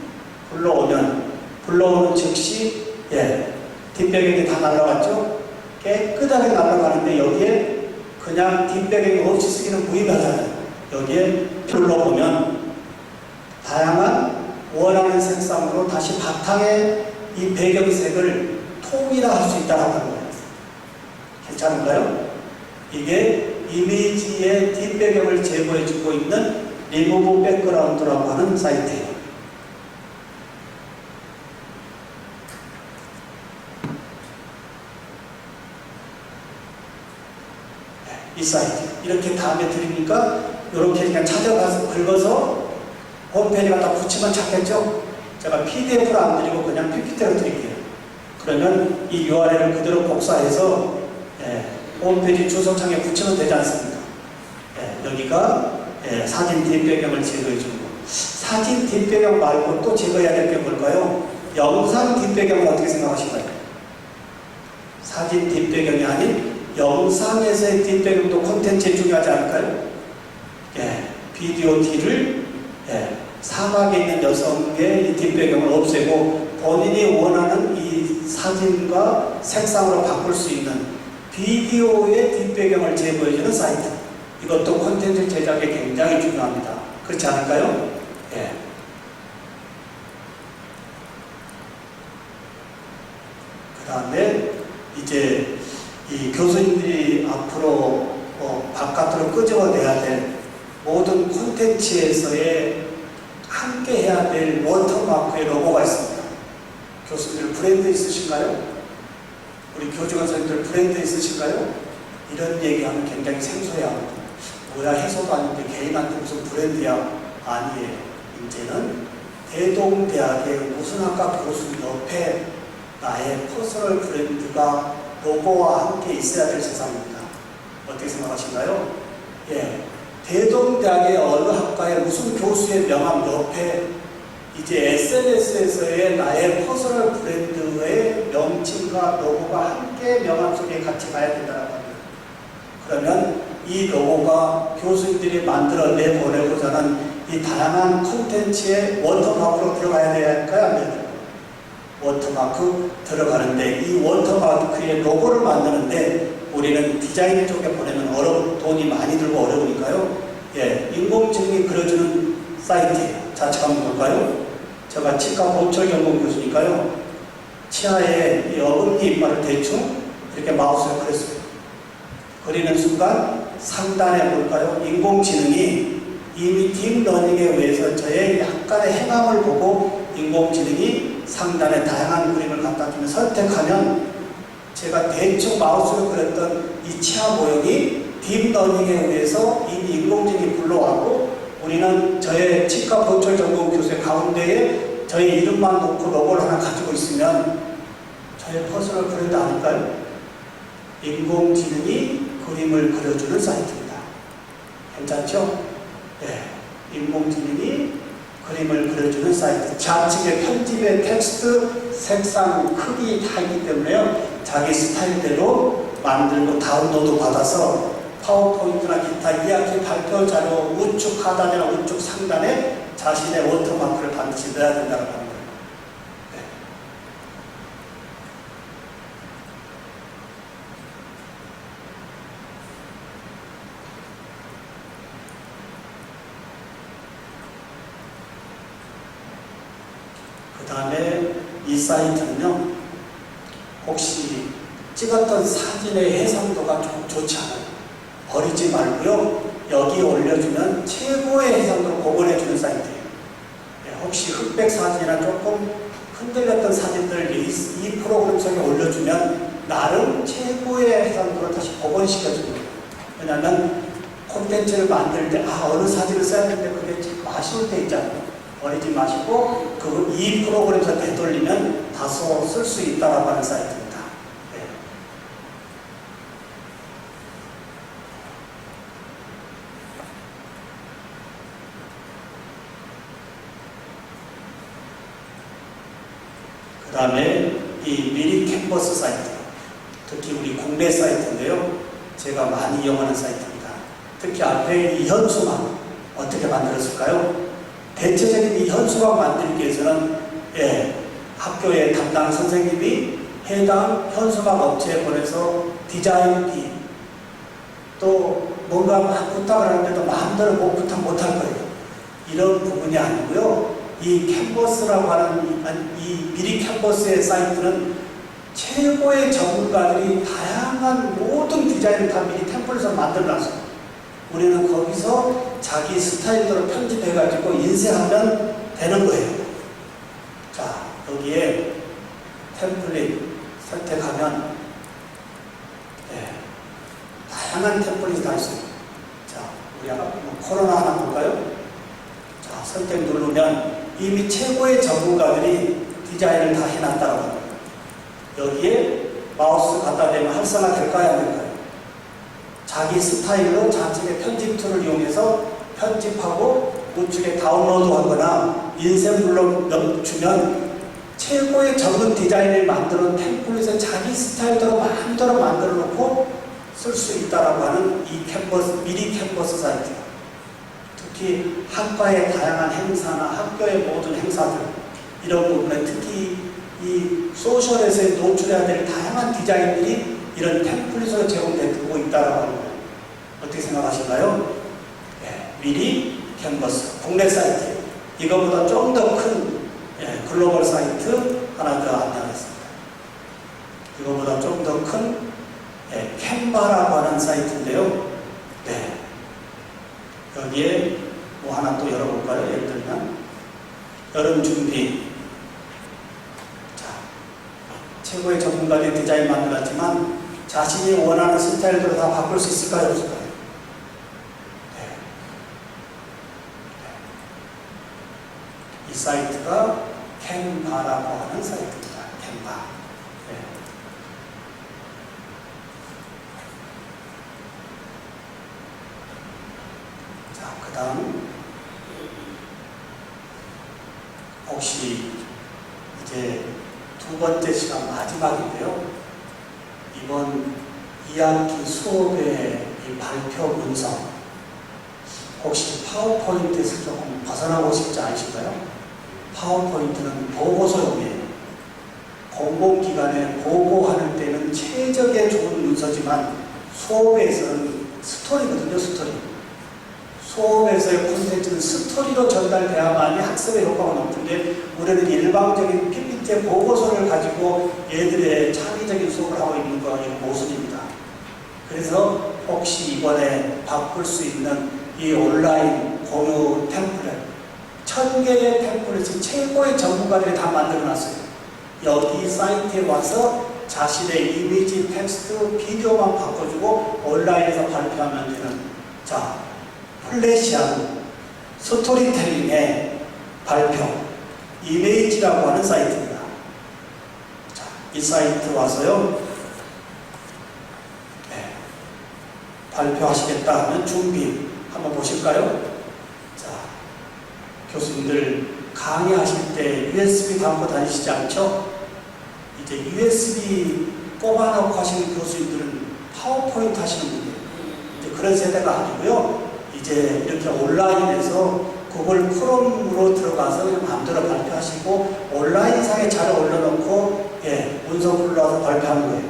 불러오는 즉시, 예, 뒷배경이 다 날아갔죠? 깨끗하게 날아가는데 여기에 그냥 뒷배경이 없이 쓰기는 무의미하잖아요. 여기에 불러보면 다양한 원하는 색상으로 다시 바탕에 이 배경색을 통일화할 수 있다는 거예요. 괜찮은가요? 이게 이미지의 뒷배경을 제거해주고 있는 리무브 백그라운드라고 하는 사이트예요. 이 사이트. 이렇게 다음에 드리니까 이렇게 그냥 찾아가서 긁어서 홈페이지 갖다 붙이면 찾겠죠? 제가 PDF로 안 드리고 그냥 PPT로 드릴게요. 그러면 이 URL을 그대로 복사해서 홈페이지 주소창에 붙이면 되지 않습니까? 여기가 사진 뒷배경을 제거해 주는 거. 사진 뒷배경 말고 또 제거해야 될 게 뭘까요? 영상 뒷배경은 어떻게 생각하실까요? 사진 뒷배경이 아닌 영상에서의 뒷배경도 콘텐츠에 중요하지 않을까요? 비디오 뒤를 사각에 있는 여성의 뒷배경을 없애고 본인이 원하는 이 사진과 색상으로 바꿀 수 있는 비디오의 뒷배경을 제거해주는 사이트. 이것도 콘텐츠 제작에 굉장히 중요합니다. 그렇지 않을까요? 그 다음에 이제 이 교수님들이 앞으로 바깥으로 끄집어내야 될 모든 콘텐츠에서의 함께 해야 될 워터마크의 로고가 있습니다. 교수님들 브랜드 있으신가요? 우리 교직원 선생님들 브랜드 있으신가요? 이런 얘기하면 굉장히 생소해합니다. 뭐야 해서도 아닌데 개인한테 무슨 브랜드야? 아니에요. 이제는 대동대학의 무슨 학과 교수 옆에 나의 퍼스널 브랜드가 로고와 함께 있어야 될 세상입니다. 어떻게 생각하신가요? 대동대학의 어느 학과의 무슨 교수의 명함 옆에 이제 SNS에서의 나의 퍼스널 브랜드의 명칭과 로고가 함께 명함 속에 같이 가야 된다는 겁니다. 그러면 이 로고가 교수님들이 만들어 내보내고자 하는 이 다양한 콘텐츠의 워터마크로 들어가야 될까요? 안 될까요? 워터마크 들어가는데 이 워터마크의 로고를 만드는데 우리는 디자인 쪽에 보내면 돈이 많이 들고 어려우니까요. 예, 인공지능이 그려주는 사이트예요. 자, 한번 볼까요? 제가 치과 보철 전공 교수니까요. 치아에 이 어금니 이빨을 대충 이렇게 마우스에 그렸어요. 그리는 순간 상단에 볼까요? 인공지능이 이미 딥러닝에 의해서 저의 약간의 행함을 보고 인공지능이 상단에 다양한 그림을 갖다 주면 선택하면 제가 대충 마우스로 그렸던 이 치아 모형이 딥러닝에 의해서 이미 인공지능이 불러왔고 우리는 저의 치과 보철 전공 교수의 가운데에 저의 이름만 놓고 로고를 하나 가지고 있으면 저의 퍼즐을 그려도 않을까요? 인공지능이 그림을 그려주는 사이트입니다. 괜찮죠? 네, 인공지능이 그림을 그려주는 사이트. 좌측에 편집의 텍스트, 색상, 크기 다 있기 때문에요. 자기 스타일대로 만들고 다운로드 받아서 파워포인트나 기타 이야기 발표 자료 우측 하단이나 우측 상단에 자신의 워터마크를 반드시 넣어야 된다고 합니다. 네. 그 다음에 이 사이트는요, 혹시 찍었던 사진의 해상도가 좀 좋지 않아요. 버리지 말고요. 여기에 올려주면 최고의 해상도를 복원해주는 사이트예요. 네, 혹시 흑백 사진이나 조금 흔들렸던 사진들 이 프로그램 속에 올려주면 나름 최고의 해상도를 다시 복원시켜줍니다. 왜냐하면 콘텐츠를 만들 때 어느 사진을 써야 되는데 그게 아쉬울 때 있잖아요. 버리지 마시고 이 프로그램에서 되돌리면 다소 쓸 수 있다라고 하는 사이트입니다. 그 다음에 이 미리 캔버스 사이트, 특히 우리 국내 사이트인데요. 제가 많이 이용하는 사이트입니다. 특히 앞에 이 현수막 어떻게 만들었을까요? 대체적인 이 현수막 만들기 위해서는 학교의 담당 선생님이 해당 현수막 업체에 보내서 디자인비 또 뭔가 막 부탁을 하는데도 마음대로 부탁 못할 거예요. 이런 부분이 아니고요. 이 캔버스라고 하는 이 미리 캔버스의 사이트는 최고의 전문가들이 다양한 모든 디자인을 다 미리 템플릿을 만들어놨어요. 우리는 거기서 자기 스타일대로 편집해가지고 인쇄하면 되는 거예요. 자, 여기에 템플릿 선택하면 다양한 템플릿이 다 있어요. 자, 우리 코로나 하나 볼까요? 자, 선택 누르면 이미 최고의 전문가들이 디자인을 다 해놨다고 합니다. 여기에 마우스 갖다 대면 활성화 될까요? 안 될까요? 자기 스타일로 좌측의 편집 툴을 이용해서 편집하고 우측에 다운로드 하거나 인쇄물로 주면 최고의 전문 디자인을 만들어 템플릿에 자기 스타일대로 마음대로 만들어 놓고 쓸 수 있다라고 하는 이 캔버스, 미리 캔버스 사이트. 특히 학과의 다양한 행사나 학교의 모든 행사들, 이런 부분에 특히 이 소셜에서 노출해야 될 다양한 디자인들이 이런 템플릿으로 제공되고 있다라고 하는 거예요. 어떻게 생각하실까요? 미리 캔버스, 국내 사이트. 이거보다 좀 더 큰 글로벌 사이트 하나 더 안내하겠습니다. 이거보다 좀 더 큰 캔바라고 하는 사이트인데요. 여기에 뭐 하나 또 열어볼까요? 예를 들면 여름 준비. 자, 최고의 전문가들이 디자인 만들었지만 자신이 원하는 스타일대로 다 바꿀 수 있을까요? 없을까요? 이 사이트가 캔바라고 하는 사이트입니다. 캔바. 자, 그 다음 혹시 이제 두 번째 시간 마지막인데요. 이번 2학기 수업의 이 발표 문서 혹시 파워포인트에서 조금 벗어나고 싶지 않으신가요? 파워포인트는 보고서용이에요. 공공기관에 보고하는 때는 최적의 좋은 문서지만 수업에서는 스토리거든요, 스토리. 수업에서의 콘텐츠는 스토리로 전달돼야만이 학습의 효과가 높은데 우리는 일방적인 PPT 보고서를 가지고 얘들의 창의적인 수업을 하고 있는 거 이건 모순입니다. 그래서 혹시 이번에 바꿀 수 있는 이 온라인 공유 템플릿 1000개의 템플릿이 최고의 전문가들이 다 만들어놨어요. 여기 사이트에 와서 자신의 이미지, 텍스트, 비디오만 바꿔주고 온라인에서 발표하면 되는 자 플래시한 스토리텔링의 발표 이메이지라고 하는 사이트입니다. 자, 이 사이트 와서요 발표하시겠다 하면 준비 한번 보실까요? 자, 교수님들 강의하실 때 USB 담고 다니시지 않죠? 이제 USB 꼽아놓고 하시는 교수님들은 파워포인트 하시는 분이에요. 이제 그런 세대가 아니고요. 이제 이렇게 온라인에서 구글 크롬으로 들어가서 그냥 마음대로 발표하시고 온라인상에 잘 올려놓고 문서 불러와서 발표하는 거예요.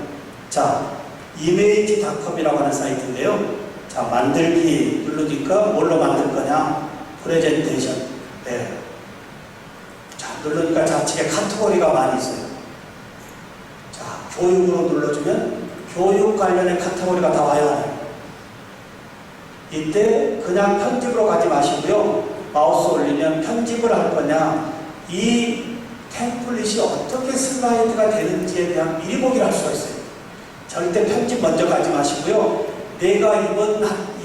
자, 이메이지닷컴이라고 하는 사이트인데요. 자, 만들기 누르니까 뭘로 만들 거냐? 프레젠테이션. 네. 자, 누르니까 좌측에 카테고리가 많이 있어요. 자, 교육으로 눌러주면 교육 관련의 카테고리가 다 와야 해요. 이때 그냥 편집으로 가지 마시고요. 마우스 올리면 편집을 할 거냐, 이 템플릿이 어떻게 슬라이드가 되는지에 대한 미리 보기를 할 수가 있어요. 절대 편집 먼저 가지 마시고요. 내가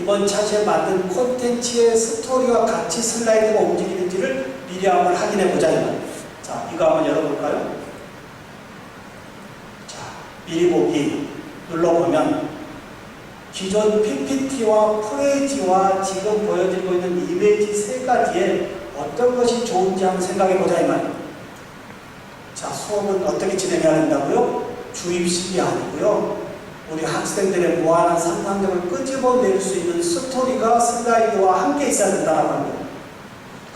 이번 차시에 만든 콘텐츠의 스토리와 같이 슬라이드가 움직이는지를 미리 한번 확인해 보자. 자, 이거 한번 열어볼까요? 자, 미리 보기 눌러보면 기존 PPT와 프레이지와 지금 보여드리고 있는 이미지 세 가지에 어떤 것이 좋은지 한번 생각해 보자 이 말이에요. 자, 수업은 어떻게 진행해야 된다고요? 주입식이 아니고요. 우리 학생들의 무한한 상상력을 끄집어낼 수 있는 스토리가 슬라이드와 함께 있어야 된다는 거예요.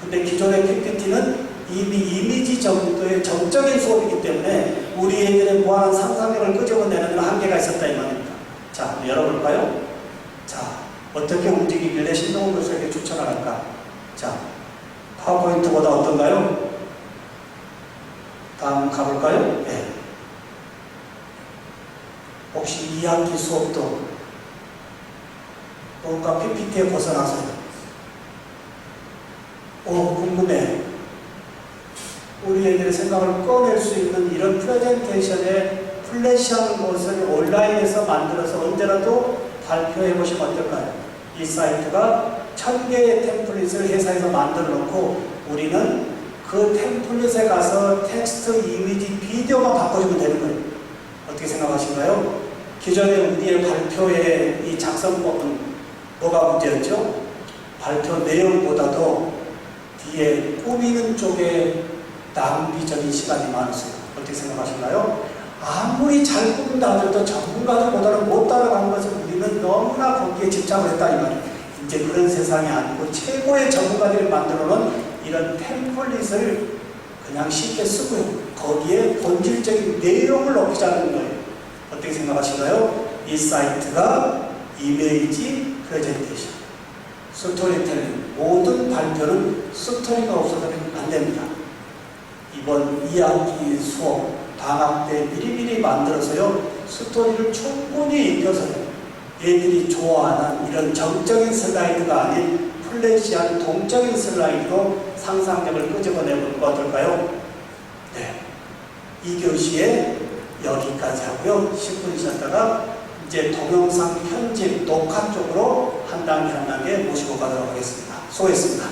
근데 기존의 PPT는 이미 이미지 정도의 정적인 수업이기 때문에 우리 애들의 무한한 상상력을 끄집어내는 데 한계가 있었다 이 말입니다. 자, 열어볼까요? 자, 어떻게 움직이길래 신동훈 교수에게 추천을 할까? 자, 파워포인트보다 어떤가요? 다음 가볼까요? 네. 혹시 2학기 수업도 뭔가 PPT에 벗어나서요? 궁금해. 우리 애들의 생각을 꺼낼 수 있는 이런 프레젠테이션에 플래시한 것을 온라인에서 만들어서 언제라도 발표해 보시면 어떨까요? 이 사이트가 1000개의 템플릿을 회사에서 만들어 놓고 우리는 그 템플릿에 가서 텍스트, 이미지, 비디오만 바꿔주면 되는 거예요. 어떻게 생각하신가요? 기존의 우리의 발표의 이 작성법은 뭐가 문제였죠? 발표 내용보다도 뒤에 꾸미는 쪽에 낭비적인 시간이 많았어요. 어떻게 생각하신가요? 아무리 잘 꾸민다 하더라도 전문가들보다는 못 따라가는 것을 우리는 너무나 거기에 집착을 했다 이 말이에요. 이제 그런 세상이 아니고 최고의 전문가들이 만들어 놓은 이런 템플릿을 그냥 쉽게 쓰고요. 거기에 본질적인 내용을 넣자는 거예요. 어떻게 생각하신가요? 이 사이트가 이미지 프레젠테이션, 스토리텔링, 모든 발표는 스토리가 없어서는 안 됩니다. 이번 2학기 수업 방학 때 미리미리 만들어서요, 스토리를 충분히 익혀서요, 애들이 좋아하는 이런 정적인 슬라이드가 아닌 플래시한 동적인 슬라이드로 상상력을 끄집어내보는 거 어떨까요? 네. 2교시에 여기까지 하고요. 10분 쉬었다가 이제 동영상 편집, 녹화 쪽으로 한 단계 한 단계 모시고 가도록 하겠습니다. 수고했습니다.